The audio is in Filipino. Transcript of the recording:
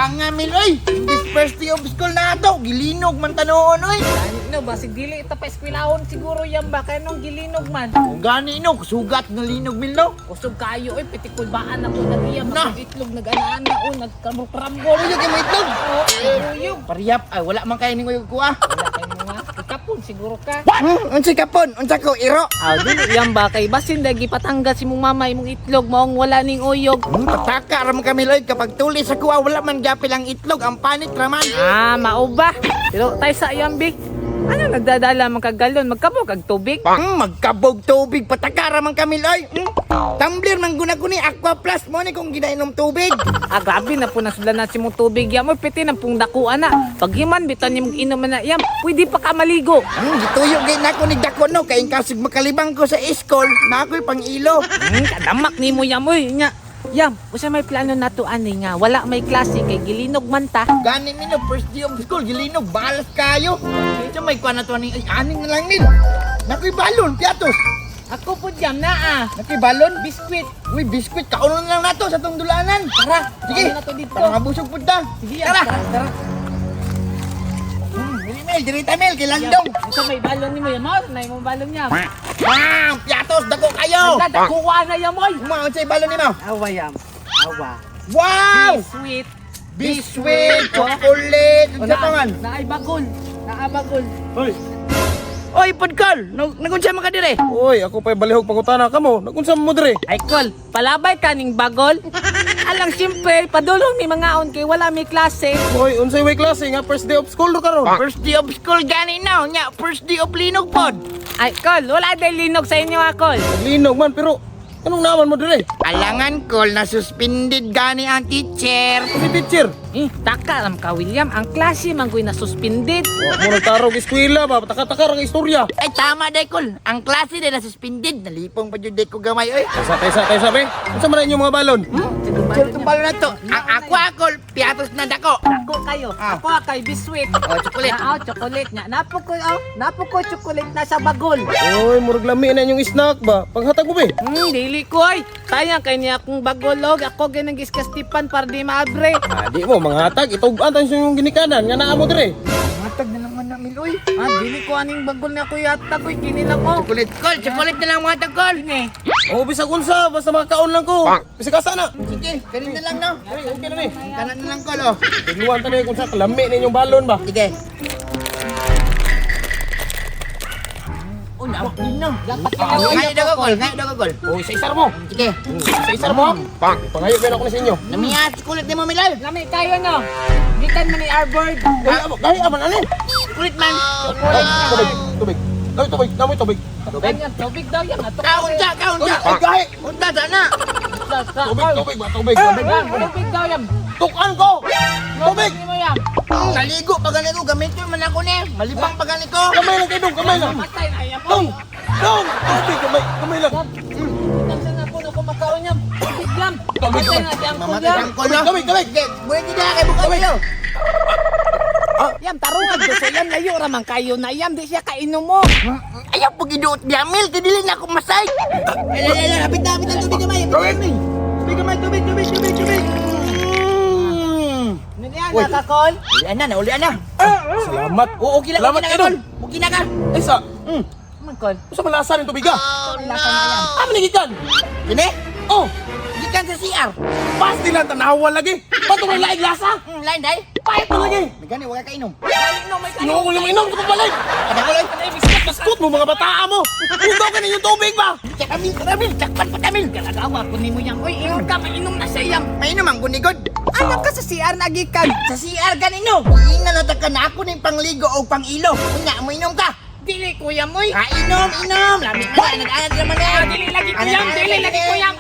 Tanga Miloy. This first day of school na to. Gilinog man tanoon oy. No, basig dili ita pa eskwelahon siguro yan ba kay nung gilinog man. Kung gani no, sugat na linog Milo. Kusog kayo oy pitikul baan ako nagiyam Na. itlog nag-ana o nagkamukramgol. Uyog yung itlog. Uyog. Pariyap ay wala man kay ning uyog ko ah. Wala kay mga ikapon siguro ka. Unsa kapon? Unsa ko iro? Dili yan ba kay basin dagi patanggal si mong mama imong itlog maong wala ning uyog. Pataka ra man kami Loy kapag tulis sa kuha wala man gapi lang itlog ang panit raman. Mao ba? Pero tay sa iyang big. Ano nagdadala man kag galon magkabog kag tubig? Magkabog tubig pataka ra man kami Loy. Tumbler man guna ko ni Aqua Plus mo ni kung ginainom tubig. Grabe na po nasulanan si mong tubig yan mo piti ng pong dakuan na. Pag himan bitan nimong inom na yan, pwede pa ka maligo. Gituyo gay na ko ni dako no kay kasig makalibang ko sa school na ako'y pang-ilo. Kadamak ni mo yan mo nya. Yam, usa may plano na to ani nga wala may klase kay gilinog man ta. Gani mi no first day of school gilinog balas kayo. Ito may kuha na to ani aning na lang nil. Nakoy balon piatos. Ako po jam na Nakoy balon biskwit. Uy biskwit kaunon lang nato sa tong dulanan. Tara, Sige. ano na to dito. Para mabusog pud ta. Sige, Tara. tara. Dirita mel kay landong. Usa may balon nimo yan mo, nay mo balon niya. Piatos dako kayo. Dakuha na yan mo. Uma unsay balon nimo? Awa yam. Awa. Wow! Sweet. Biskwit, chocolate, unsa pa man? Naay bagol. Naabagol. Hoy, Oy, Podkol, nagunsa man ka dire? oy, ako pa'y balihog pangutana kamo. Nagunsa mo dire? Ay kol, palabay ka ning bagol. Alang simple, padulong ni mga on kay wala may klase. Hoy, unsay way klase nga first day of school ro karon? First day of school gani now, nya first day of linog pod. Ay kol, wala day linog sa inyo kol. Linog man pero anong naman mo dire? Alangan kol na suspended gani ang teacher. Si teacher. Taka ram ka William, ang klase man ko'y nasuspended. Wa mo nagtarog eskwela ba? Taka-taka ra nga istorya. Ay tama day kol, ang klase din na suspended. Nalipong pa jud day ko gamay oy. Tayo sabi. Unsa man na inyong mga balon? Sir tumbalo na to. Ang ako kol, piatos na dako. Ako kayo, ako kay biswit. Oh, chocolate. Chocolate nga. Napo ko chocolate na sa bagol. Oy, murag lami na inyong snack ba? Panghatag mo be. Dili ko ay. Sayang kay niya akong bagolog. Ako ganang giskastipan para di maabre. Di mo manghatag itugan tan sa inyong ginikanan nga naa mo dire. Matag na lang man na miloy. Dili ko aning bagol na kuya at ako'y kinila ko. Chocolate kol, chocolate na lang mga tagkol. Oh, bisag unsa basta makaon lang ko. Bisag asa na. Sige, kanin na lang no. Ay, okay na ni. Kanan na lang kol oh. Tigluwan ta ni kung sa kalami na inyong balon ba. Sige. Oh, napin na. Ngayon daw kol, ngayon daw kol. Oh, sa isar mo. Sige. Sa isar mo. Pangayo ba ako na sa inyo? Namiyat, kulit ni mo Milal. Lami tayo no. Gikan man ni Arbord. Gahi aman ani. Kulit man. Tubig. Gahi tubig. Namoy tubig. Ganyan, tubig daw yan. Kaon siya. Ay, gahi. Unta sana. Tubig ba? Tubig. Tubig daw yan. Tukan ko. Tubig. Hindi mo yan. Naligo pa gani ko, gamitin man ako ni. Malibang pa gani ko. Kamay lang kayo, kamay lang. Matay na yan mo. Dong. Dong. Tubig, kamay lang. Saan na po na kumakaon yan? Tubig lang. Tubig. Matay na siyang Mamatay kuya. ang kol no. Tubig. Sige, buhay din na kay buka kayo. Yan, tarungan ko sa yan. Layo raman kayo na yan. Di siya kainom mo. Ayaw po giduot niya, Mil. Kadili na ako masay. Lapit na tubig gamay. Tubig gamay, tubig. Nandiyan, nakakol. Ulian na. Salamat. Oo, okay lang, Salamat, okay na Idol. kol. Okay na ka. Isa. Magkol. Sa malasa ng tubig ah. Lasa na yan. Manigikan. Sini? Oh. Gikan sa CR. Pas din lang tanawa lagi. Patong laig lasa. Lain day. Pahit mo lagi. Nagani, huwag ka kainom. Inom ko lang inom. Sa balik. Ada ko lang. Biskut mo mga bataan mo. Hugaw ka na yung tubig ba? Kamil, takpan pa kamil. Galagawa ko ni mo yan. Uy, inom ka. Mainom na siya yan. Mainom ang gunigod. Anak ka sa CR nagikan. Sa CR ganino. Ina na ka na ako ng pangligo o pangilo. Kunya, mo inom ka. Dili kuya mo. Inom. Lamig na, nag-anad naman yan. Dili lagi ko yan. Dili lagi ko yan.